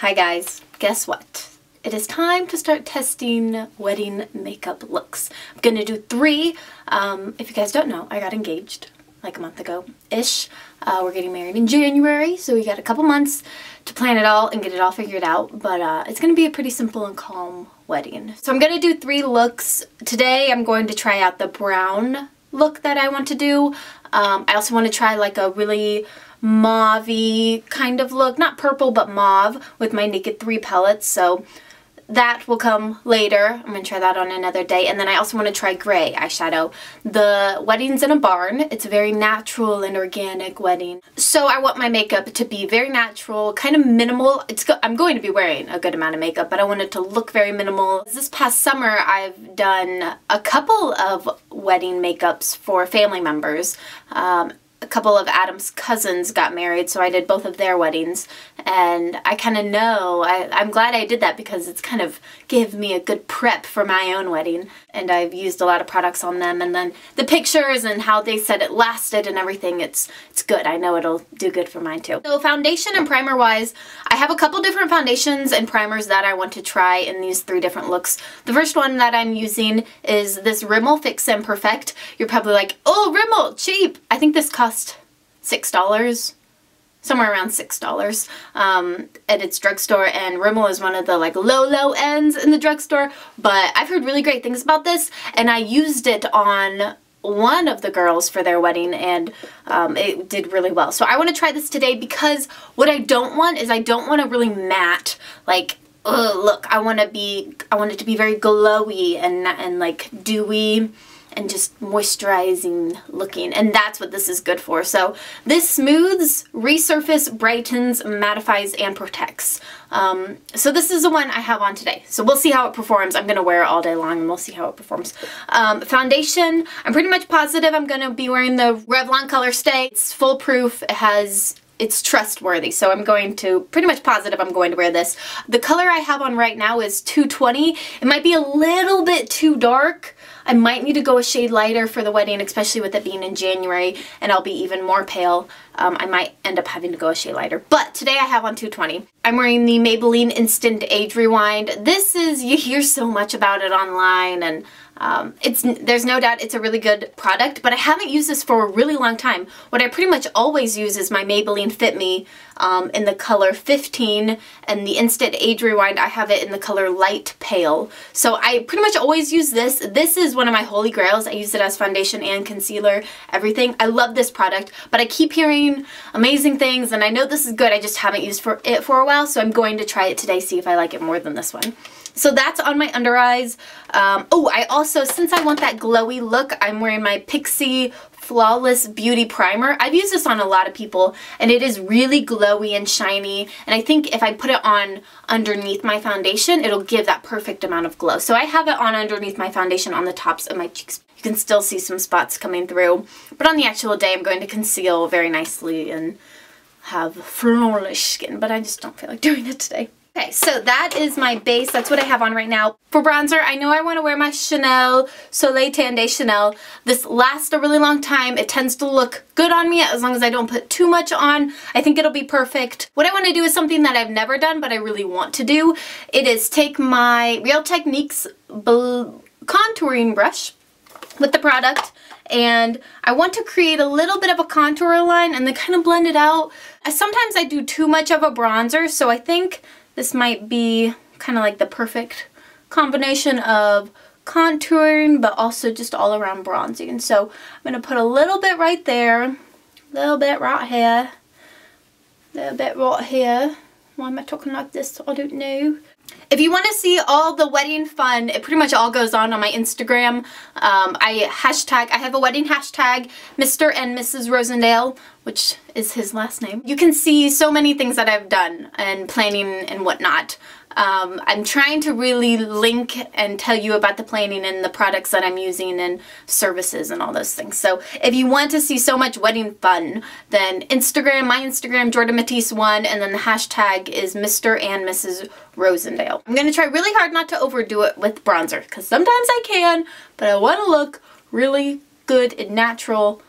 Hi guys, guess what? It is time to start testing wedding makeup looks. I'm gonna do 3. If you guys don't know, I got engaged like a month ago-ish. We're getting married in January, so we got a couple months to plan it all and get it all figured out, but it's gonna be a pretty simple and calm wedding. So I'm gonna do 3 looks. Today I'm going to try out the brown look that I want to do. I also want to try like a really mauve-y kind of look, not purple but mauve, with my Naked 3 palettes, so that will come later. I'm going to try that on another day. And then I also want to try gray eyeshadow. The wedding's in a barn. It's a very natural and organic wedding. So I want my makeup to be very natural, kind of minimal. I'm going to be wearing a good amount of makeup, but I want it to look very minimal. This past summer, I've done a couple of wedding makeups for family members. A couple of Adam's cousins got married, so I did both of their weddings, and I kind of know, I'm glad I did that because it's kind of gave me a good prep for my own wedding, and I've used a lot of products on them, and then the pictures and how they said it lasted and everything, it's good. I know it'll do good for mine too. So foundation and primer wise, I have a couple different foundations and primers that I want to try in these 3 different looks. The first one that I'm using is this Rimmel Fix and Perfect. You're probably like, oh, Rimmel, cheap! I think this cost $6, somewhere around $6 at its drugstore, and Rimmel is one of the like low ends in the drugstore, but I've heard really great things about this, and I used it on one of the girls for their wedding, and it did really well. So I want to try this today because what I don't want is I don't want a really matte, like, ugh, look. I want it to be very glowy and like dewy and just moisturizing looking, and that's what this is good for. So this smooths, resurface, brightens, mattifies, and protects. So this is the one I have on today. So we'll see how it performs. I'm gonna wear it all day long and we'll see how it performs. Foundation, I'm pretty much positive I'm gonna be wearing the Revlon Color Stay. It's foolproof, it's trustworthy, so I'm going to, pretty much positive I'm going to wear this. The color I have on right now is 220. It might be a little bit too dark. I might need to go a shade lighter for the wedding, especially with it being in January, and I'll be even more pale. I might end up having to go a shade lighter. But today I have on 220. I'm wearing the Maybelline Instant Age Rewind. This is, you hear so much about it online, and there's no doubt it's a really good product, but I haven't used this for a really long time. What I pretty much always use is my Maybelline Fit Me in the color 15, and the Instant Age Rewind, I have it in the color Light Pale. So I pretty much always use this. This is one of my holy grails. I use it as foundation and concealer, everything. I love this product, but I keep hearing amazing things, and I know this is good. I just haven't used it for a while, so I'm going to try it today, see if I like it more than this one. So that's on my under eyes. Oh, I also, since I want that glowy look, I'm wearing my Pixi Flawless Beauty Primer. I've used this on a lot of people, and it is really glowy and shiny, and I think if I put it on underneath my foundation, it'll give that perfect amount of glow. So I have it on underneath my foundation on the tops of my cheeks. You can still see some spots coming through, but on the actual day, I'm going to conceal very nicely and have flawless skin, but I just don't feel like doing it today. Okay, so that is my base. That's what I have on right now. For bronzer, I know I want to wear my Chanel Soleil Tan de Chanel. This lasts a really long time. It tends to look good on me as long as I don't put too much on. I think it'll be perfect. What I want to do is something that I've never done, but I really want to do. It is take my Real Techniques contouring brush with the product, and I want to create a little bit of a contour line and then kind of blend it out. Sometimes I do too much of a bronzer, so I think this might be kind of like the perfect combination of contouring but also just all around bronzing. So I'm going to put a little bit right there, a little bit right here, a little bit right here. Why am I talking like this? I don't know. If you want to see all the wedding fun, it pretty much all goes on my Instagram. I have a wedding hashtag, Mr. and Mrs. Rosendale, which is his last name. You can see so many things that I've done and planning and whatnot. I'm trying to really link and tell you about the planning and the products that I'm using and services and all those things. So if you want to see so much wedding fun, then Instagram, my Instagram, Jordan.mattice 1, and then the hashtag is Mr. and Mrs. Rosendale. I'm going to try really hard not to overdo it with bronzer, because sometimes I can, but I want to look really good and natural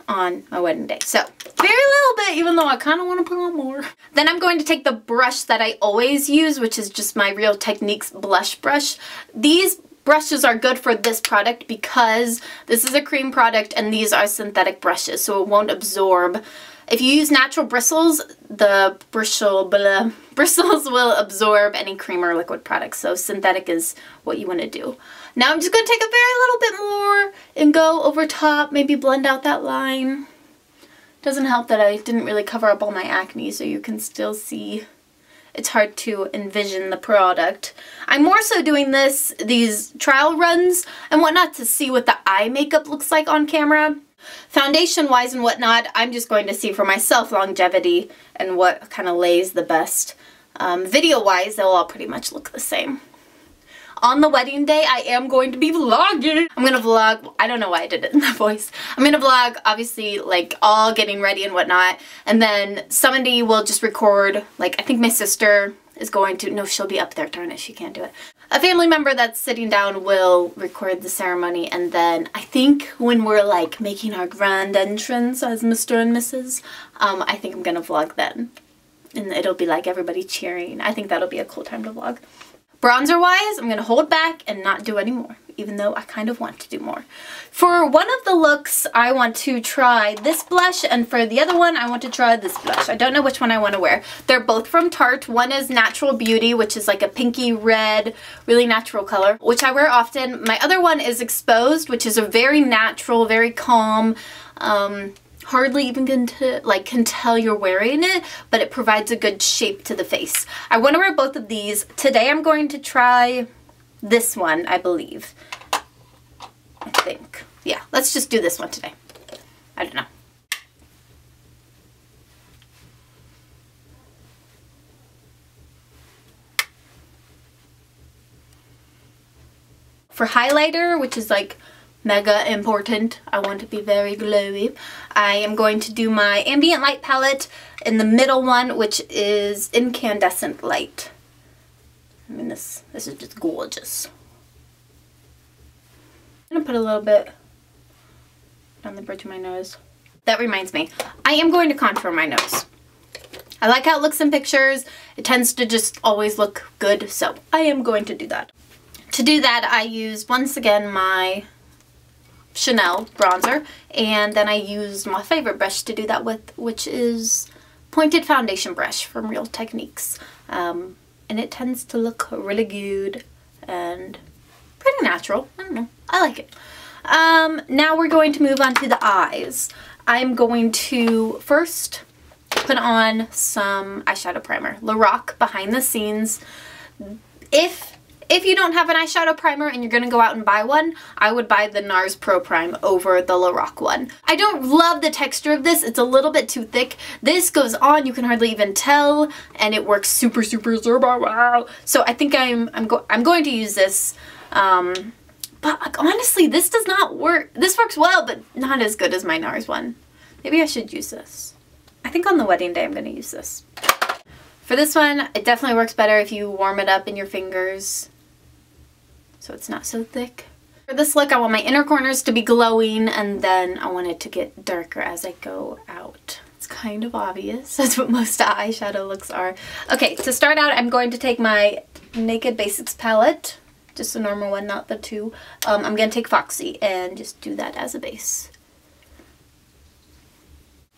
on my wedding day. So very little bit, even though I kind of want to put on more. Then I'm going to take the brush that I always use, which is just my Real Techniques blush brush. These brushes are good for this product because this is a cream product and these are synthetic brushes, so it won't absorb. If you use natural bristles, the bristles will absorb any cream or liquid products, so synthetic is what you want to do. Now I'm just going to take a very little bit more and go over top, maybe blend out that line. Doesn't help that I didn't really cover up all my acne, so you can still see. It's hard to envision the product. I'm more so doing these trial runs and whatnot to see what the eye makeup looks like on camera. Foundation wise and whatnot, I'm just going to see for myself longevity and what kind of lays the best. Video wise, they'll all pretty much look the same. On the wedding day, I am going to be vlogging. I'm going to vlog, I don't know why I did it in that voice. I'm going to vlog, obviously, like, all getting ready and whatnot. And then somebody will just record, like, I think my sister is going to, no, she'll be up there, darn it, she can't do it. A family member that's sitting down will record the ceremony. And then I think when we're, like, making our grand entrance as Mr. and Mrs., I think I'm going to vlog then. And it'll be, like, everybody cheering. I think that'll be a cool time to vlog. Bronzer wise, I'm going to hold back and not do any more, even though I kind of want to do more. For one of the looks, I want to try this blush, and for the other one, I want to try this blush. I don't know which one I want to wear. They're both from Tarte. One is Natural Beauty, which is like a pinky red, really natural color, which I wear often. My other one is Exposed, which is a very natural, very calm, hardly even can tell you're wearing it, but it provides a good shape to the face. I want to wear both of these. Today I'm going to try this one, I believe. I think. Yeah, let's just do this one today. I don't know. For highlighter, which is like mega important, I want to be very glowy, I am going to do my ambient light palette in the middle one, which is incandescent light. I mean, this is just gorgeous. I'm gonna put a little bit down the bridge of my nose. That reminds me, I am going to contour my nose. I like how it looks in pictures. It tends to just always look good, so I am going to do that. To do that, I use, once again, my Chanel bronzer, and then I used my favorite brush to do that with, which is pointed foundation brush from Real Techniques, and it tends to look really good and pretty natural. I don't know, I like it. Now we're going to move on to the eyes. I'm going to first put on some eyeshadow primer, Lorac Behind the Scenes. If you don't have an eyeshadow primer and you're going to go out and buy one, I would buy the Nars Pro Prime over the Lorac one. I don't love the texture of this. It's a little bit too thick. This goes on, you can hardly even tell, and it works super wow. So I think I'm going to use this. But like, honestly, this does not work. This works well, but not as good as my Nars one. Maybe I should use this. I think on the wedding day I'm going to use this. For this one, it definitely works better if you warm it up in your fingers, so it's not so thick. For this look, I want my inner corners to be glowing, and then I want it to get darker as I go out. It's kind of obvious. That's what most eyeshadow looks are. Okay, to start out, I'm going to take my Naked Basics palette, just a normal one, not the two. I'm going to take Foxy and just do that as a base.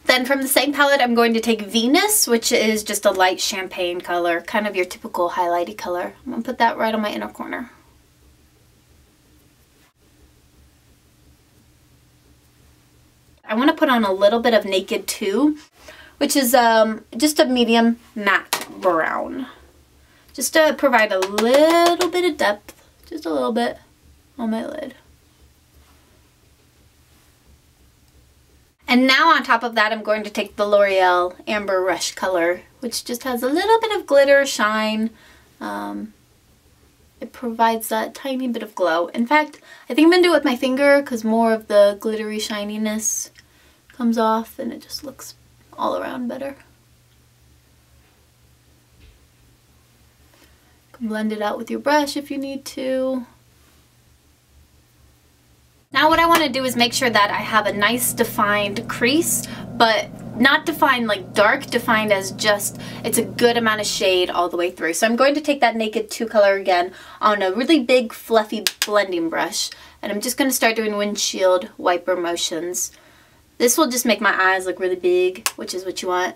Then from the same palette, I'm going to take Venus, which is just a light champagne color, kind of your typical highlighty color. I'm going to put that right on my inner corner. I want to put on a little bit of Naked 2, which is just a medium matte brown. Just to provide a little bit of depth, just a little bit on my lid. And now on top of that, I'm going to take the L'Oreal Amber Rush color, which just has a little bit of glitter shine. It provides that tiny bit of glow. In fact, I think I'm going to do it with my finger because more of the glittery shininess comes off and it just looks all around better. You can blend it out with your brush if you need to. Now what I want want to do is make sure that I have a nice defined crease, but not defined like dark, defined as just it's a good amount of shade all the way through. So I'm going to take that Naked 2 color again on a really big fluffy blending brush, and I'm just going to start doing windshield wiper motions. This will just make my eyes look really big, which is what you want.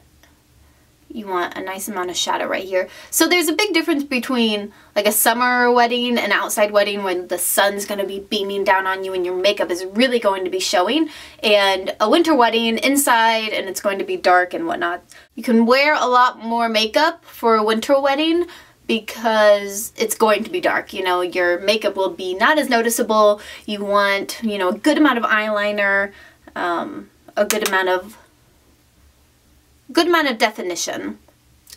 You want a nice amount of shadow right here. So there's a big difference between like a summer wedding and outside wedding when the sun's going to be beaming down on you and your makeup is really going to be showing, and a winter wedding inside and it's going to be dark and whatnot. You can wear a lot more makeup for a winter wedding because it's going to be dark. You know, your makeup will be not as noticeable. You want, you know, a good amount of eyeliner, a good amount of definition.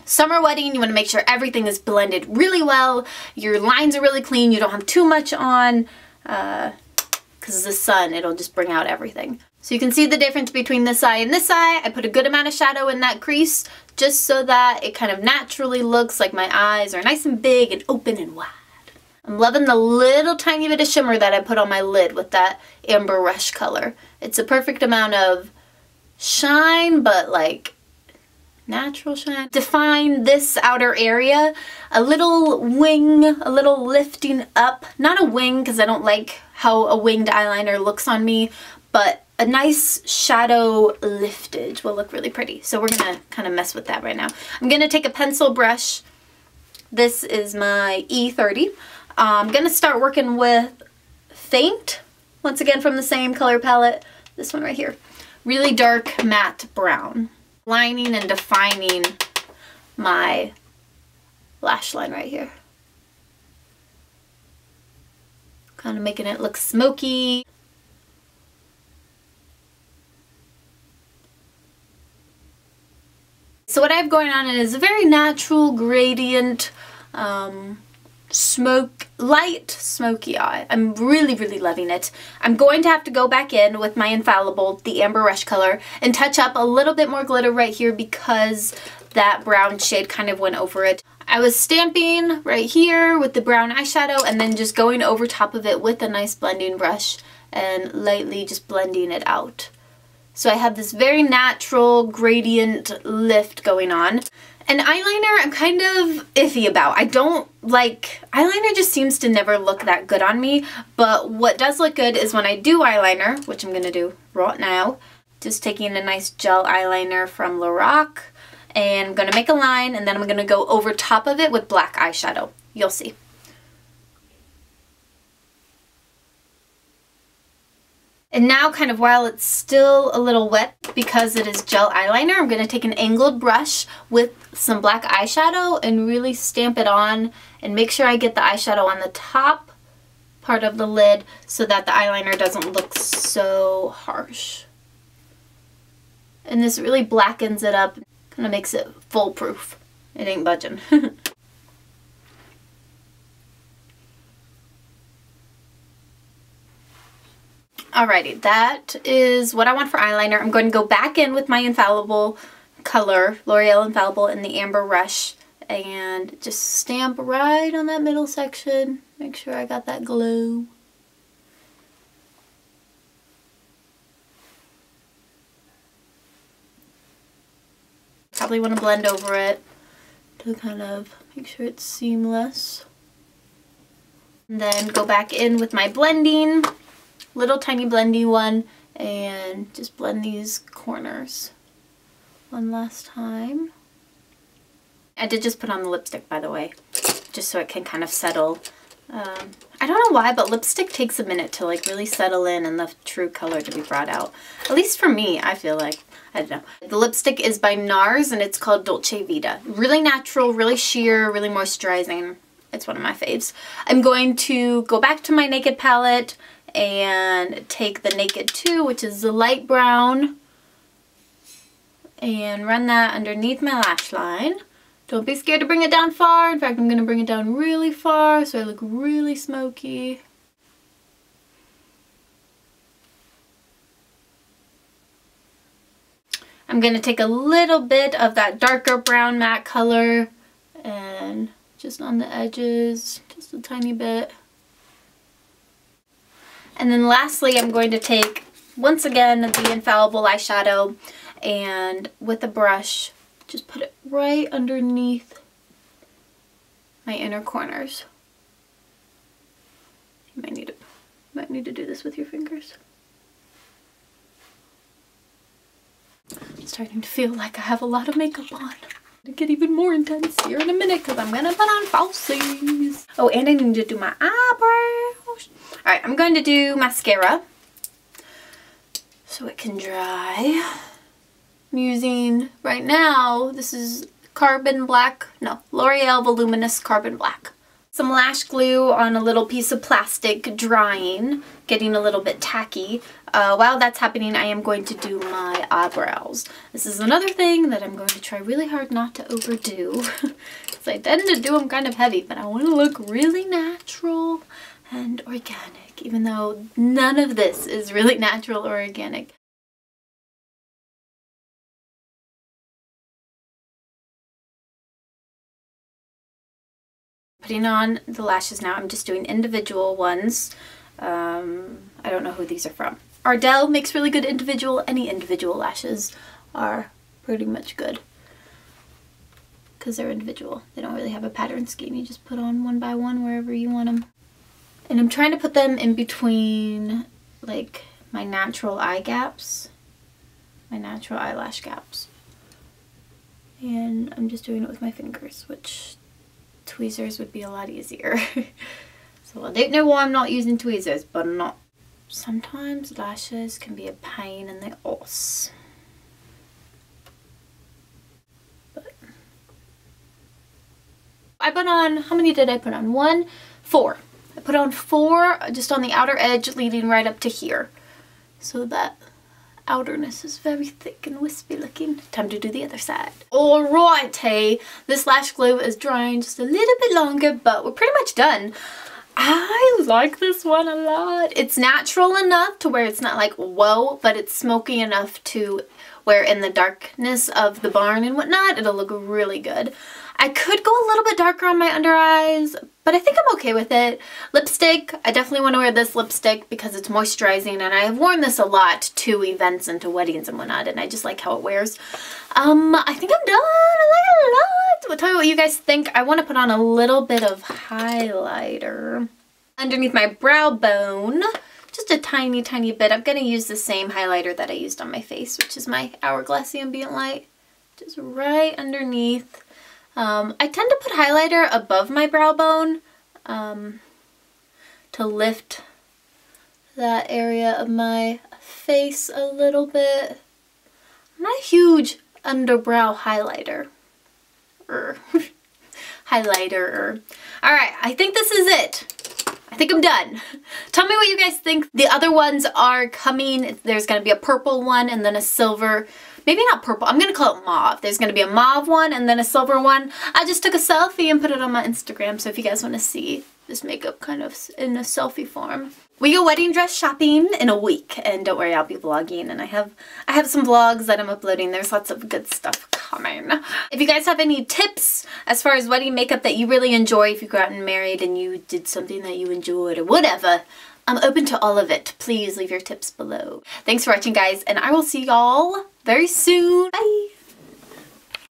Summer wedding, you want to make sure everything is blended really well. Your lines are really clean. You don't have too much on because the sun, it'll just bring out everything. So you can see the difference between this eye and this eye. I put a good amount of shadow in that crease just so that it kind of naturally looks like my eyes are nice and big and open and wide. I'm loving the little tiny bit of shimmer that I put on my lid with that Amber Rush color. It's a perfect amount of shine, but like natural shine. Define this outer area, a little wing, a little lifting up. Not a wing because I don't like how a winged eyeliner looks on me, but a nice shadow liftage will look really pretty. So we're gonna kind of mess with that right now. I'm gonna take a pencil brush. This is my E30. I'm gonna start working with Faint, once again from the same color palette. This one right here. Really dark matte brown. Lining and defining my lash line right here. Kind of making it look smoky. So what I have going on is a very natural gradient, light smoky eye. I'm really, really loving it. I'm going to have to go back in with my Infallible, the Amber Rush color, and touch up a little bit more glitter right here because that brown shade kind of went over it. I was stamping right here with the brown eyeshadow and then just going over top of it with a nice blending brush and lightly just blending it out. So I have this very natural gradient lift going on. And eyeliner, I'm kind of iffy about. I don't like, eyeliner just seems to never look that good on me, but what does look good is when I do eyeliner, which I'm going to do right now, just taking a nice gel eyeliner from Lorac, and I'm going to make a line, and then I'm going to go over top of it with black eyeshadow. You'll see. And now, kind of while it's still a little wet because it is gel eyeliner, I'm going to take an angled brush with some black eyeshadow and really stamp it on and make sure I get the eyeshadow on the top part of the lid so that the eyeliner doesn't look so harsh. And this really blackens it up, kind of makes it foolproof. It ain't budging. Alrighty, that is what I want for eyeliner. I'm going to go back in with my Infallible color, L'Oreal Infallible in the Amber Rush, and just stamp right on that middle section. Make sure I got that glow. Probably want to blend over it to kind of make sure it's seamless. And then go back in with my blending. Little tiny blendy one, and just blend these corners one last time. I did just put on the lipstick, by the way, just so it can kind of settle. I don't know why, but lipstick takes a minute to like really settle in and the true color to be brought out. At least for me, I feel like. I don't know. The lipstick is by Nars and it's called Dolce Vita. Really natural, really sheer, really moisturizing. It's one of my faves. I'm going to go back to my Naked palette and take the Naked 2, which is the light brown, and run that underneath my lash line. Don't be scared to bring it down far. In fact, I'm going to bring it down really far so I look really smoky. I'm going to take a little bit of that darker brown matte color and just on the edges, just a tiny bit. And then lastly, I'm going to take, once again, the Infallible eyeshadow, and with a brush, just put it right underneath my inner corners. You might need to do this with your fingers. I'm starting to feel like I have a lot of makeup on. To get even more intense here in a minute because I'm gonna put on falsies. Oh, and I need to do my eyebrows. Alright, I'm going to do mascara so it can dry. I'm using, right now, this is L'Oreal Voluminous Carbon Black. Some lash glue on a little piece of plastic, drying, getting a little bit tacky. While that's happening, I am going to do my eyebrows. This is another thing that I'm going to try really hard not to overdo. Because I tend to do them kind of heavy, but I want to look really natural and organic, even though none of this is really natural or organic. Putting on the lashes now. I'm just doing individual ones. I don't know who these are from. Ardell makes really good individual. Any individual lashes are pretty much good because they're individual. They don't really have a pattern scheme. You just put on one by one wherever you want them. And I'm trying to put them in between like my natural eye gaps, my natural eyelash gaps. And I'm just doing it with my fingers, which tweezers would be a lot easier. So I don't know why I'm not using tweezers, but I'm not. Sometimes lashes can be a pain in the ass. But I put on, how many did I put on? 4. I put on 4 just on the outer edge leading right up to here. So that outerness is very thick and wispy looking. Time to do the other side. Alrighty, this lash glue is drying just a little bit longer, but we're pretty much done. I like this one a lot. It's natural enough to where it's not like, whoa, but it's smoky enough to where in the darkness of the barn and whatnot, it'll look really good. I could go a little bit darker on my under eyes, but I think I'm okay with it. Lipstick, I definitely want to wear this lipstick because it's moisturizing, and I have worn this a lot to events and to weddings and whatnot, and I just like how it wears. I think I'm done. I like it a lot. Well, tell me what you guys think. I want to put on a little bit of highlighter underneath my brow bone. Just a tiny, tiny bit. I'm going to use the same highlighter that I used on my face, which is my Hourglass Ambient Light. Just right underneath. I tend to put highlighter above my brow bone to lift that area of my face a little bit. I'm not a huge underbrow highlighter. Alright, I think this is it. I think I'm done. Tell me what you guys think. The other ones are coming. There's going to be a purple one and then a silver. Maybe not purple. I'm going to call it mauve. There's going to be a mauve one and then a silver one. I just took a selfie and put it on my Instagram. So if you guys want to see this makeup kind of in a selfie form. We go wedding dress shopping in a week. And don't worry, I'll be vlogging. And I have some vlogs that I'm uploading. There's lots of good stuff coming. If you guys have any tips as far as wedding makeup that you really enjoy, if you've gotten married and you did something that you enjoyed or whatever, I'm open to all of it. Please leave your tips below. Thanks for watching, guys, and I will see y'all very soon. Bye!